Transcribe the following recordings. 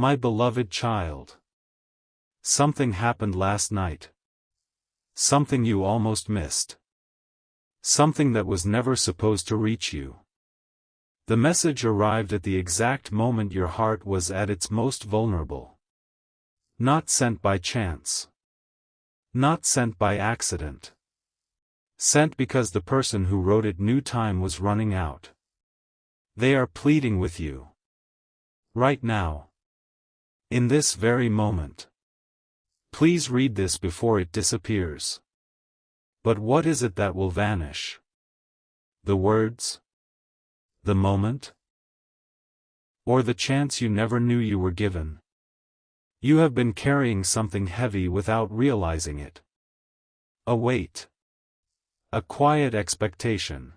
My beloved child. Something happened last night. Something you almost missed. Something that was never supposed to reach you. The message arrived at the exact moment your heart was at its most vulnerable. Not sent by chance. Not sent by accident. Sent because the person who wrote it knew time was running out. They are pleading with you. Right now. In this very moment. Please read this before it disappears. But what is it that will vanish? The words? The moment? Or the chance you never knew you were given? You have been carrying something heavy without realizing it. A weight. A quiet expectation.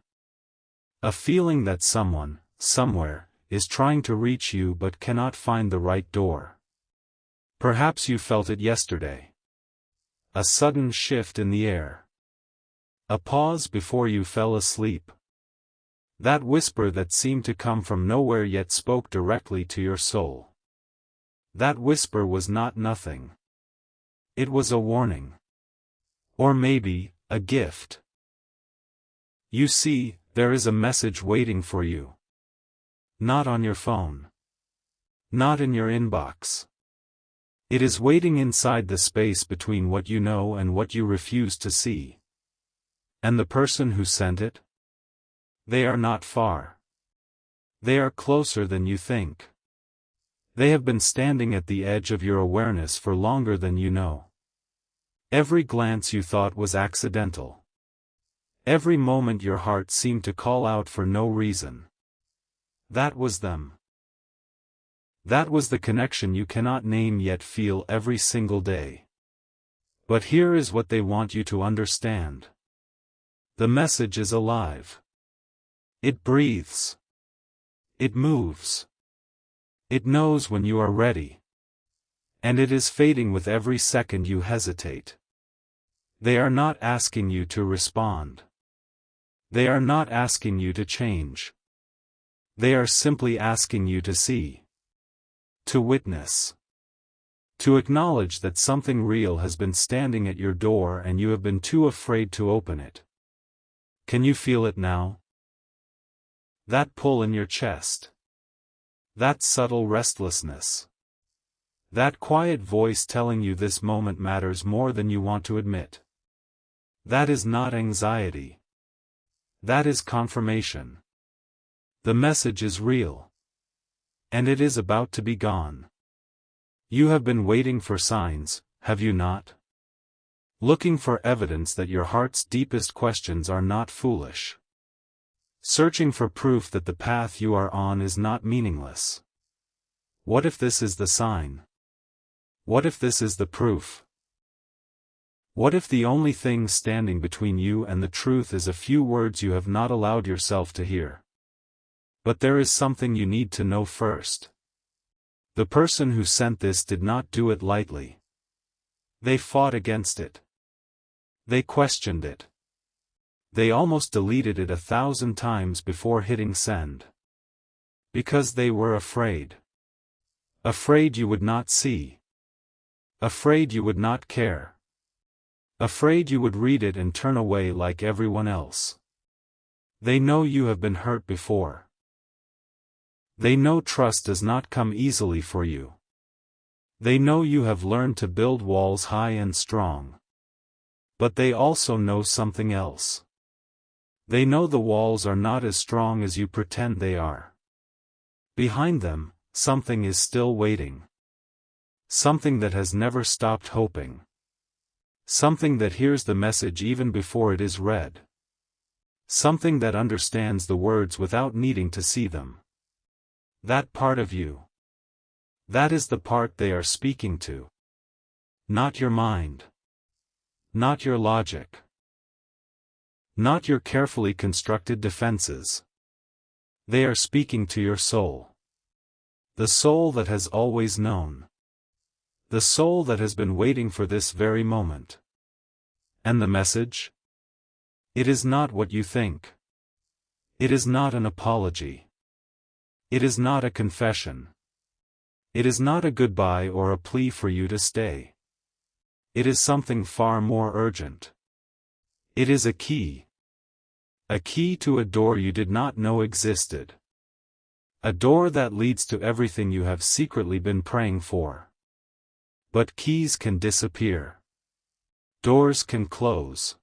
A feeling that someone, somewhere, is trying to reach you but cannot find the right door. Perhaps you felt it yesterday. A sudden shift in the air. A pause before you fell asleep. That whisper that seemed to come from nowhere yet spoke directly to your soul. That whisper was not nothing. It was a warning. Or maybe, a gift. You see, there is a message waiting for you. Not on your phone. Not in your inbox. It is waiting inside the space between what you know and what you refuse to see. And the person who sent it? They are not far. They are closer than you think. They have been standing at the edge of your awareness for longer than you know. Every glance you thought was accidental. Every moment your heart seemed to call out for no reason. That was them. That was the connection you cannot name yet feel every single day. But here is what they want you to understand. The message is alive. It breathes. It moves. It knows when you are ready. And it is fading with every second you hesitate. They are not asking you to respond. They are not asking you to change. They are simply asking you to see. To witness. To acknowledge that something real has been standing at your door and you have been too afraid to open it. Can you feel it now? That pull in your chest. That subtle restlessness. That quiet voice telling you this moment matters more than you want to admit. That is not anxiety. That is confirmation. The message is real. And it is about to be gone. You have been waiting for signs, have you not? Looking for evidence that your heart's deepest questions are not foolish. Searching for proof that the path you are on is not meaningless. What if this is the sign? What if this is the proof? What if the only thing standing between you and the truth is a few words you have not allowed yourself to hear? But there is something you need to know first. The person who sent this did not do it lightly. They fought against it. They questioned it. They almost deleted it 1,000 times before hitting send. Because they were afraid. Afraid you would not see. Afraid you would not care. Afraid you would read it and turn away like everyone else. They know you have been hurt before. They know trust does not come easily for you. They know you have learned to build walls high and strong. But they also know something else. They know the walls are not as strong as you pretend they are. Behind them, something is still waiting. Something that has never stopped hoping. Something that hears the message even before it is read. Something that understands the words without needing to see them. That part of you. That is the part they are speaking to. Not your mind. Not your logic. Not your carefully constructed defenses. They are speaking to your soul. The soul that has always known. The soul that has been waiting for this very moment. And the message? It is not what you think. It is not an apology. It is not a confession. It is not a goodbye or a plea for you to stay. It is something far more urgent. It is a key. A key to a door you did not know existed. A door that leads to everything you have secretly been praying for. But keys can disappear. Doors can close.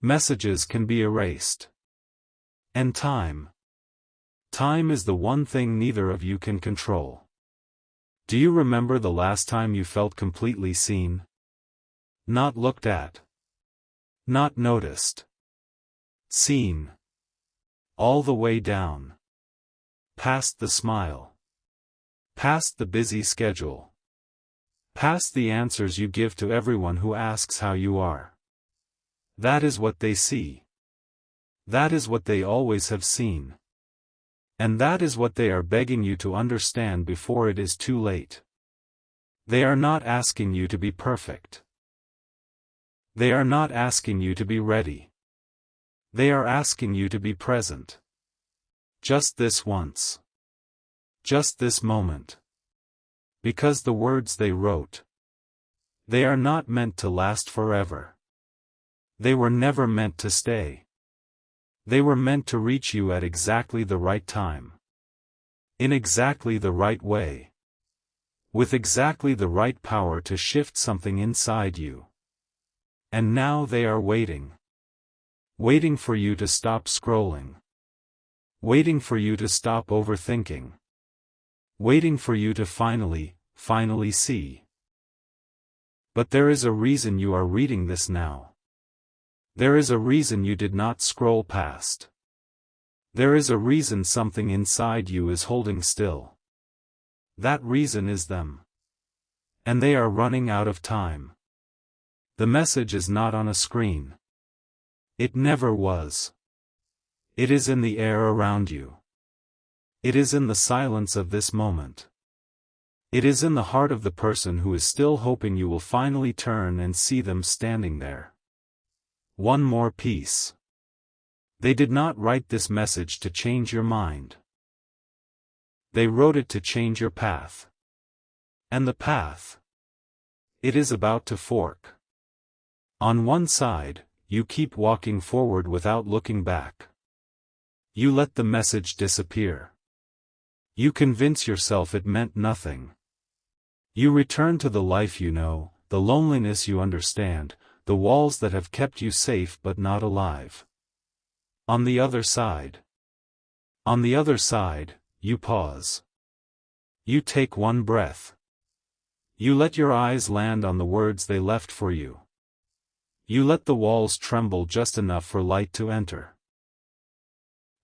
Messages can be erased. And time. Time is the one thing neither of you can control. Do you remember the last time you felt completely seen? Not looked at. Not noticed. Seen. All the way down. Past the smile. Past the busy schedule. Past the answers you give to everyone who asks how you are. That is what they see. That is what they always have seen. And that is what they are begging you to understand before it is too late. They are not asking you to be perfect. They are not asking you to be ready. They are asking you to be present. Just this once. Just this moment. Because the words they wrote, they are not meant to last forever. They were never meant to stay. They were meant to reach you at exactly the right time. In exactly the right way. With exactly the right power to shift something inside you. And now they are waiting. Waiting for you to stop scrolling. Waiting for you to stop overthinking. Waiting for you to finally see. But there is a reason you are reading this now. There is a reason you did not scroll past. There is a reason something inside you is holding still. That reason is them. And they are running out of time. The message is not on a screen. It never was. It is in the air around you. It is in the silence of this moment. It is in the heart of the person who is still hoping you will finally turn and see them standing there. One more piece. They did not write this message to change your mind. They wrote it to change your path. And the path. It is about to fork. On one side, you keep walking forward without looking back. You let the message disappear. You convince yourself it meant nothing. You return to the life you know, the loneliness you understand, the walls that have kept you safe but not alive. On the other side. On the other side, you pause. You take one breath. You let your eyes land on the words they left for you. You let the walls tremble just enough for light to enter.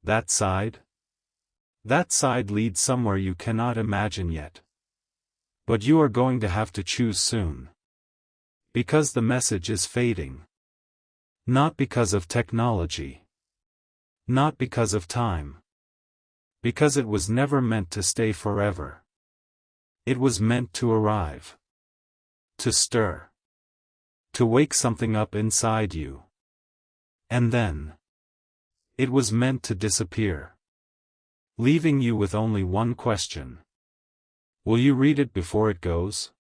That side? That side leads somewhere you cannot imagine yet. But you are going to have to choose soon. Because the message is fading. Not because of technology. Not because of time. Because it was never meant to stay forever. It was meant to arrive. To stir. To wake something up inside you. And then. It was meant to disappear. Leaving you with only one question. Will you read it before it goes?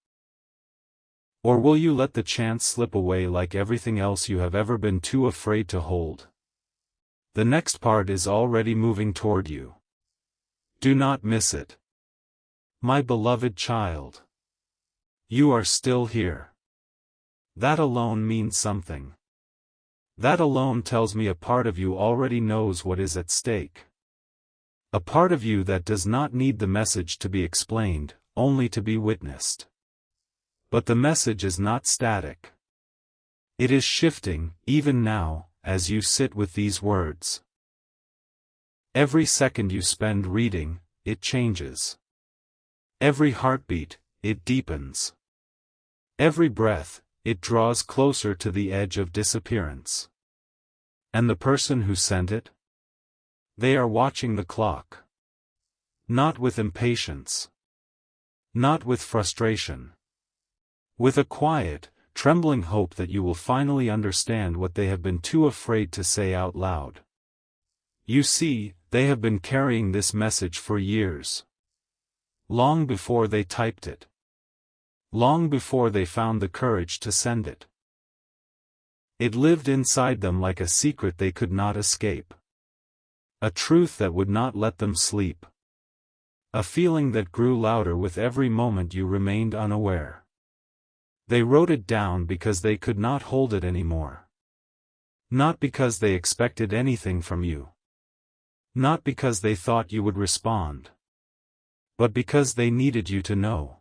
Or will you let the chance slip away like everything else you have ever been too afraid to hold? The next part is already moving toward you. Do not miss it. My beloved child. You are still here. That alone means something. That alone tells me a part of you already knows what is at stake. A part of you that does not need the message to be explained, only to be witnessed. But the message is not static. It is shifting, even now, as you sit with these words. Every second you spend reading, it changes. Every heartbeat, it deepens. Every breath, it draws closer to the edge of disappearance. And the person who sent it? They are watching the clock. Not with impatience. Not with frustration. With a quiet, trembling hope that you will finally understand what they have been too afraid to say out loud. You see, they have been carrying this message for years. Long before they typed it. Long before they found the courage to send it. It lived inside them like a secret they could not escape. A truth that would not let them sleep. A feeling that grew louder with every moment you remained unaware. They wrote it down because they could not hold it anymore. Not because they expected anything from you. Not because they thought you would respond. But because they needed you to know.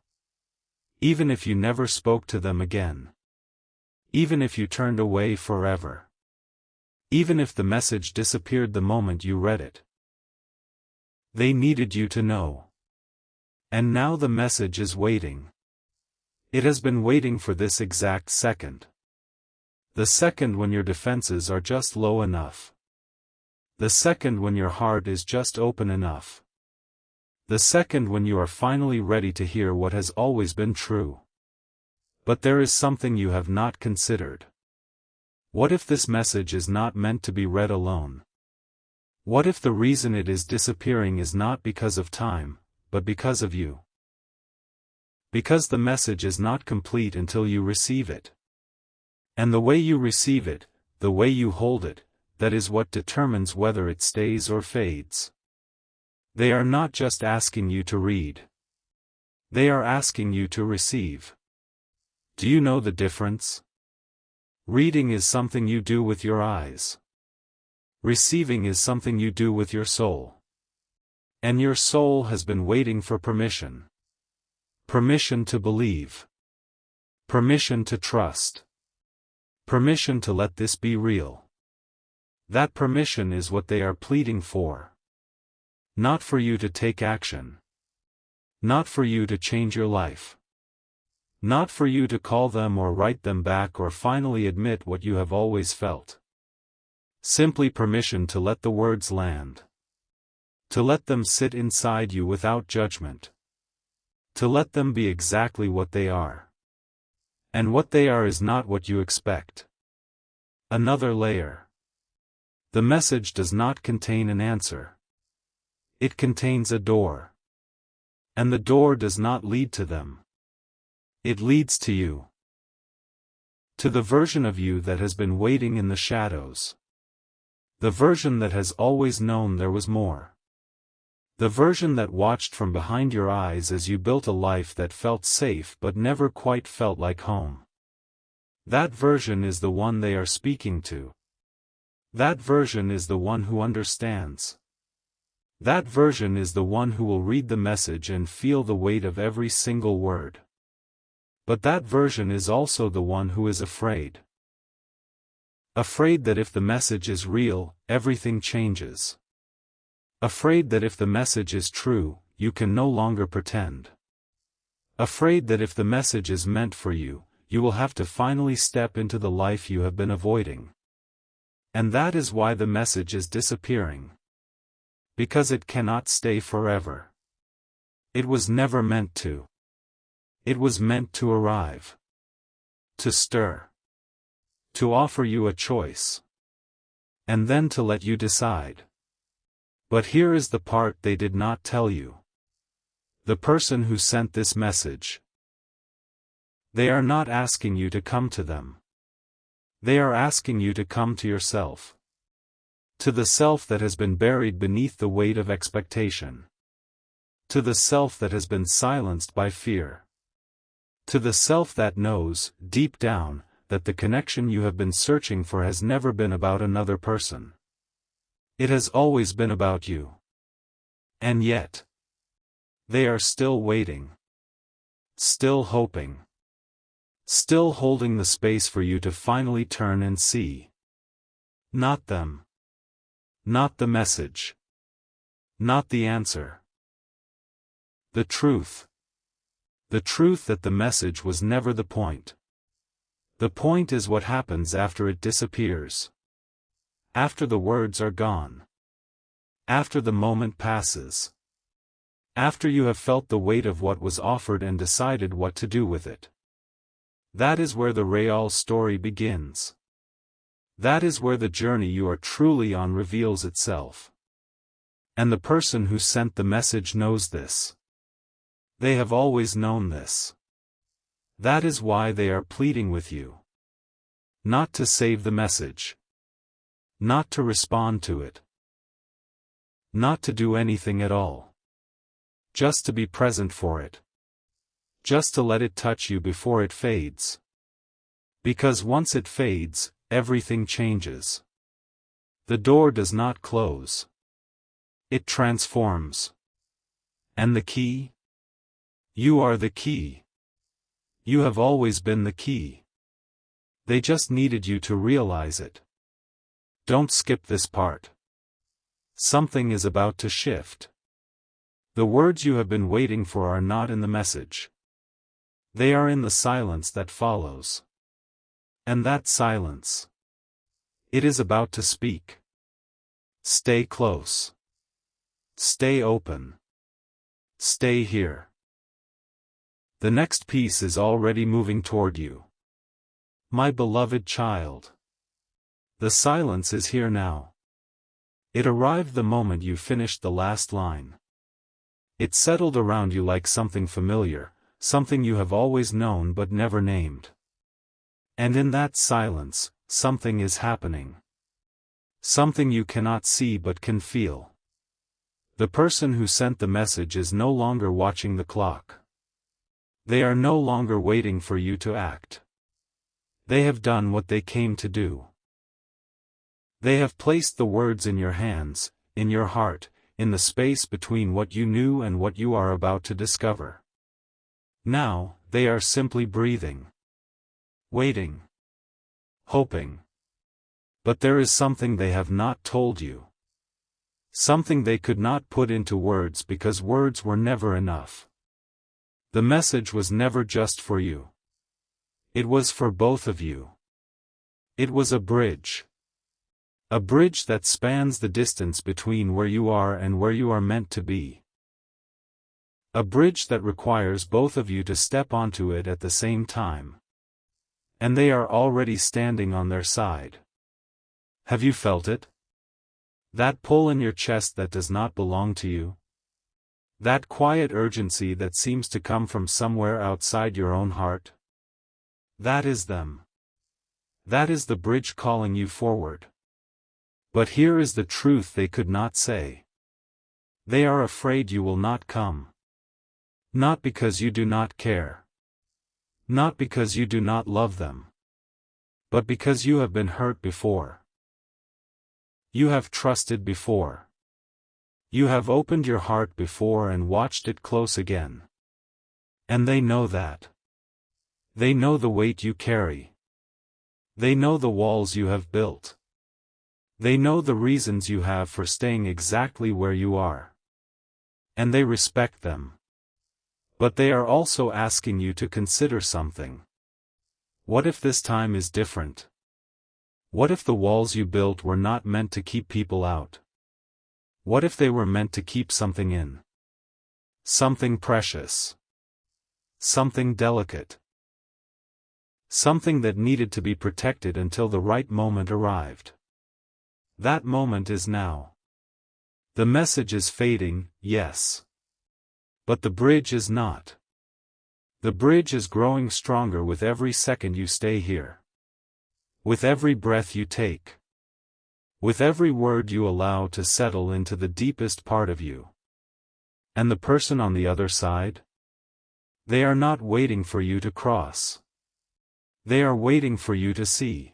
Even if you never spoke to them again. Even if you turned away forever. Even if the message disappeared the moment you read it. They needed you to know. And now the message is waiting. It has been waiting for this exact second. The second when your defenses are just low enough. The second when your heart is just open enough. The second when you are finally ready to hear what has always been true. But there is something you have not considered. What if this message is not meant to be read alone? What if the reason it is disappearing is not because of time, but because of you? Because the message is not complete until you receive it. And the way you receive it, the way you hold it, that is what determines whether it stays or fades. They are not just asking you to read. They are asking you to receive. Do you know the difference? Reading is something you do with your eyes. Receiving is something you do with your soul. And your soul has been waiting for permission. Permission to believe. Permission to trust. Permission to let this be real. That permission is what they are pleading for. Not for you to take action. Not for you to change your life. Not for you to call them or write them back or finally admit what you have always felt. Simply permission to let the words land. To let them sit inside you without judgment. To let them be exactly what they are. And what they are is not what you expect. Another layer. The message does not contain an answer. It contains a door. And the door does not lead to them. It leads to you. To the version of you that has been waiting in the shadows. The version that has always known there was more. The version that watched from behind your eyes as you built a life that felt safe but never quite felt like home. That version is the one they are speaking to. That version is the one who understands. That version is the one who will read the message and feel the weight of every single word. But that version is also the one who is afraid. Afraid that if the message is real, everything changes. Afraid that if the message is true, you can no longer pretend. Afraid that if the message is meant for you, you will have to finally step into the life you have been avoiding. And that is why the message is disappearing. Because it cannot stay forever. It was never meant to. It was meant to arrive. To stir. To offer you a choice. And then to let you decide. But here is the part they did not tell you. The person who sent this message. They are not asking you to come to them. They are asking you to come to yourself. To the self that has been buried beneath the weight of expectation. To the self that has been silenced by fear. To the self that knows, deep down, that the connection you have been searching for has never been about another person. It has always been about you. And yet, they are still waiting. Still hoping. Still holding the space for you to finally turn and see. Not them. Not the message. Not the answer. The truth. The truth that the message was never the point. The point is what happens after it disappears. After the words are gone. After the moment passes. After you have felt the weight of what was offered and decided what to do with it. That is where the real story begins. That is where the journey you are truly on reveals itself. And the person who sent the message knows this. They have always known this. That is why they are pleading with you. Not to save the message. Not to respond to it. Not to do anything at all. Just to be present for it. Just to let it touch you before it fades. Because once it fades, everything changes. The door does not close. It transforms. And the key? You are the key. You have always been the key. They just needed you to realize it. Don't skip this part. Something is about to shift. The words you have been waiting for are not in the message. They are in the silence that follows. And that silence. It is about to speak. Stay close. Stay open. Stay here. The next piece is already moving toward you. My beloved child. The silence is here now. It arrived the moment you finished the last line. It settled around you like something familiar, something you have always known but never named. And in that silence, something is happening. Something you cannot see but can feel. The person who sent the message is no longer watching the clock. They are no longer waiting for you to act. They have done what they came to do. They have placed the words in your hands, in your heart, in the space between what you knew and what you are about to discover. Now, they are simply breathing. Waiting. Hoping. But there is something they have not told you. Something they could not put into words because words were never enough. The message was never just for you. It was for both of you. It was a bridge. A bridge that spans the distance between where you are and where you are meant to be. A bridge that requires both of you to step onto it at the same time. And they are already standing on their side. Have you felt it? That pull in your chest that does not belong to you? That quiet urgency that seems to come from somewhere outside your own heart? That is them. That is the bridge calling you forward. But here is the truth they could not say. They are afraid you will not come. Not because you do not care. Not because you do not love them. But because you have been hurt before. You have trusted before. You have opened your heart before and watched it close again. And they know that. They know the weight you carry. They know the walls you have built. They know the reasons you have for staying exactly where you are. And they respect them. But they are also asking you to consider something. What if this time is different? What if the walls you built were not meant to keep people out? What if they were meant to keep something in? Something precious. Something delicate. Something that needed to be protected until the right moment arrived. That moment is now. The message is fading, yes. But the bridge is not. The bridge is growing stronger with every second you stay here. With every breath you take. With every word you allow to settle into the deepest part of you. And the person on the other side? They are not waiting for you to cross. They are waiting for you to see.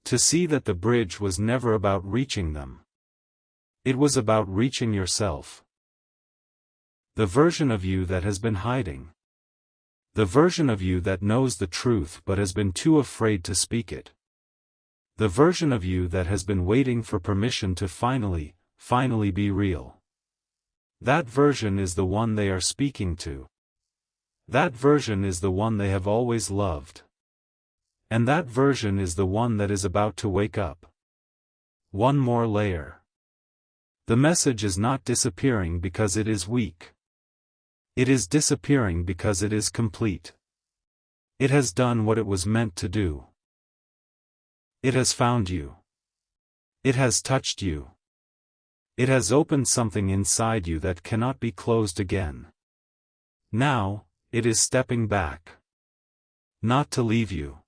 To see that the bridge was never about reaching them. It was about reaching yourself. The version of you that has been hiding. The version of you that knows the truth but has been too afraid to speak it. The version of you that has been waiting for permission to finally be real. That version is the one they are speaking to. That version is the one they have always loved. And that version is the one that is about to wake up. One more layer. The message is not disappearing because it is weak. It is disappearing because it is complete. It has done what it was meant to do. It has found you. It has touched you. It has opened something inside you that cannot be closed again. Now, it is stepping back. Not to leave you.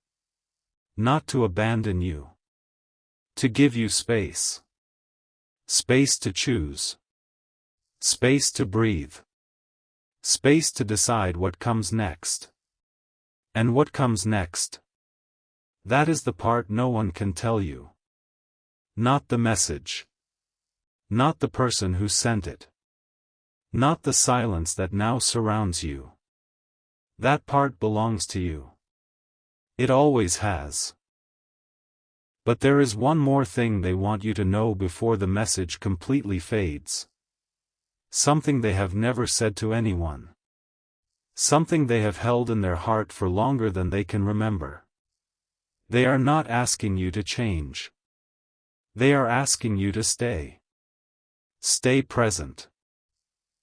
Not to abandon you. To give you space. Space to choose. Space to breathe. Space to decide what comes next. And what comes next? That is the part no one can tell you. Not the message. Not the person who sent it. Not the silence that now surrounds you. That part belongs to you. It always has. But there is one more thing they want you to know before the message completely fades. Something they have never said to anyone. Something they have held in their heart for longer than they can remember. They are not asking you to change. They are asking you to stay. Stay present.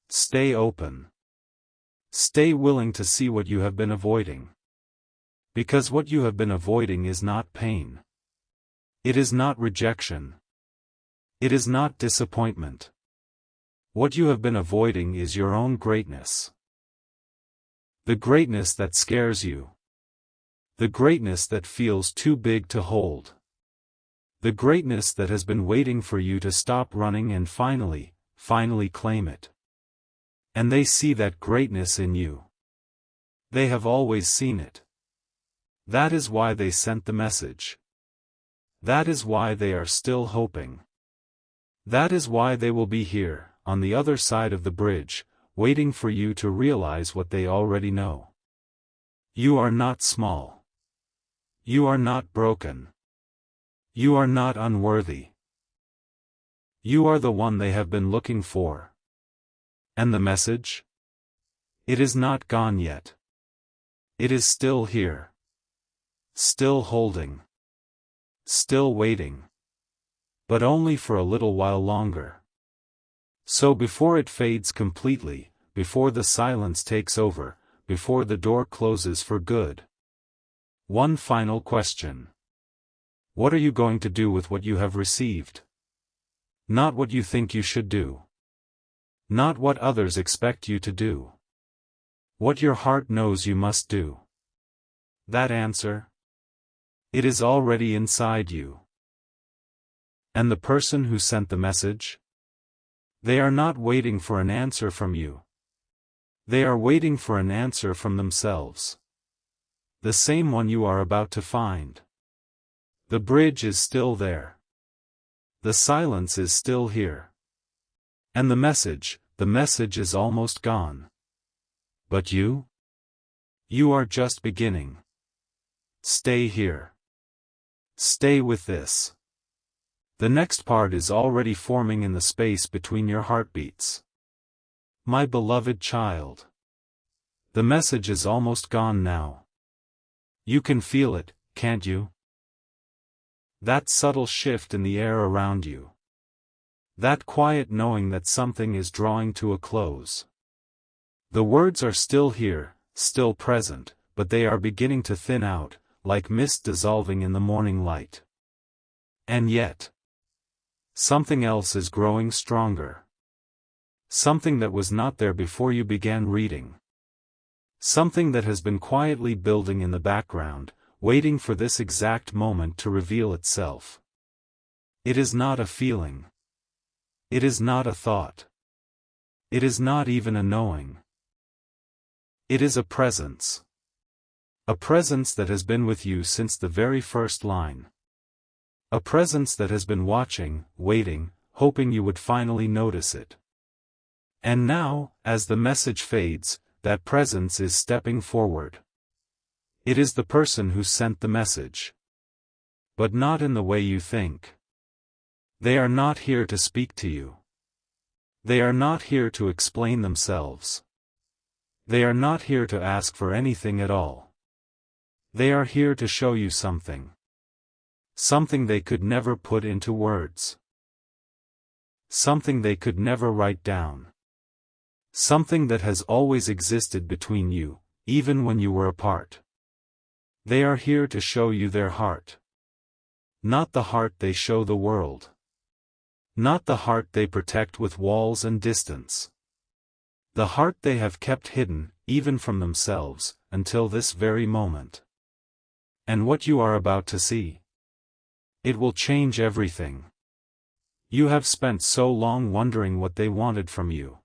Stay open. Stay willing to see what you have been avoiding. Because what you have been avoiding is not pain. It is not rejection. It is not disappointment. What you have been avoiding is your own greatness. The greatness that scares you. The greatness that feels too big to hold. The greatness that has been waiting for you to stop running and finally claim it. And they see that greatness in you. They have always seen it. That is why they sent the message. That is why they are still hoping. That is why they will be here, on the other side of the bridge, waiting for you to realize what they already know. You are not small. You are not broken. You are not unworthy. You are the one they have been looking for. And the message? It is not gone yet. It is still here. Still holding. Still waiting. But only for a little while longer. So before it fades completely, before the silence takes over, before the door closes for good. One final question. What are you going to do with what you have received? Not what you think you should do. Not what others expect you to do. What your heart knows you must do. That answer? It is already inside you. And the person who sent the message? They are not waiting for an answer from you. They are waiting for an answer from themselves. The same one you are about to find. The bridge is still there. The silence is still here. And the message is almost gone. But you? You are just beginning. Stay here. Stay with this. The next part is already forming in the space between your heartbeats. My beloved child. The message is almost gone now. You can feel it, can't you? That subtle shift in the air around you. That quiet knowing that something is drawing to a close. The words are still here, still present, but they are beginning to thin out, like mist dissolving in the morning light. And yet, something else is growing stronger. Something that was not there before you began reading. Something that has been quietly building in the background, waiting for this exact moment to reveal itself. It is not a feeling. It is not a thought. It is not even a knowing. It is a presence. A presence that has been with you since the very first line. A presence that has been watching, waiting, hoping you would finally notice it. And now, as the message fades, that presence is stepping forward. It is the person who sent the message. But not in the way you think. They are not here to speak to you. They are not here to explain themselves. They are not here to ask for anything at all. They are here to show you something. Something they could never put into words. Something they could never write down. Something that has always existed between you, even when you were apart. They are here to show you their heart. Not the heart they show the world. Not the heart they protect with walls and distance. The heart they have kept hidden, even from themselves, until this very moment. And what you are about to see, it will change everything. You have spent so long wondering what they wanted from you.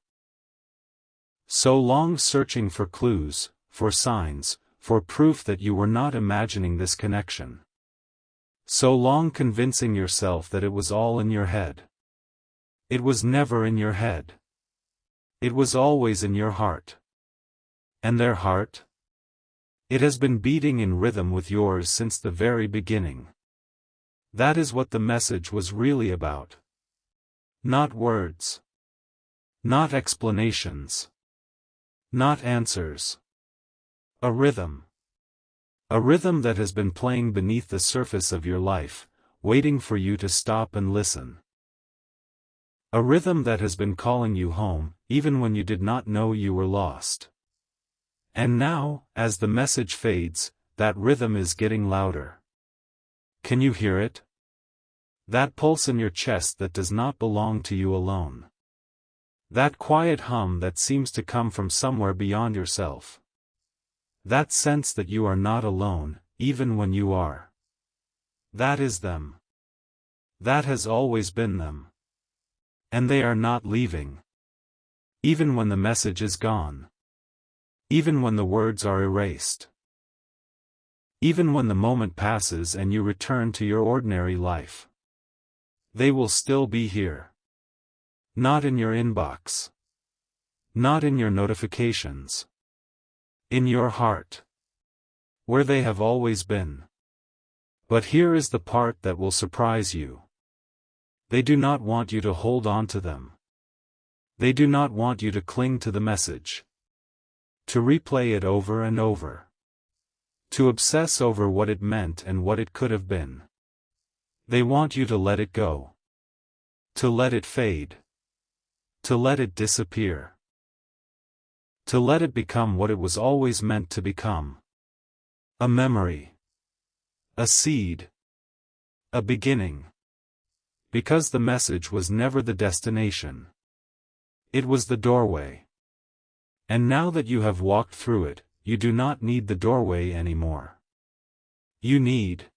So long searching for clues, for signs, for proof that you were not imagining this connection. So long convincing yourself that it was all in your head. It was never in your head. It was always in your heart. And their heart? It has been beating in rhythm with yours since the very beginning. That is what the message was really about. Not words. Not explanations. Not answers. A rhythm. A rhythm that has been playing beneath the surface of your life, waiting for you to stop and listen. A rhythm that has been calling you home, even when you did not know you were lost. And now, as the message fades, that rhythm is getting louder. Can you hear it? That pulse in your chest that does not belong to you alone. That quiet hum that seems to come from somewhere beyond yourself. That sense that you are not alone, even when you are. That is them. That has always been them. And they are not leaving. Even when the message is gone. Even when the words are erased. Even when the moment passes and you return to your ordinary life. They will still be here. Not in your inbox. Not in your notifications. In your heart. Where they have always been. But here is the part that will surprise you. They do not want you to hold on to them. They do not want you to cling to the message. To replay it over and over. To obsess over what it meant and what it could have been. They want you to let it go. To let it fade. To let it disappear. To let it become what it was always meant to become. A memory. A seed. A beginning. Because the message was never the destination. It was the doorway. And now that you have walked through it, you do not need the doorway anymore. You need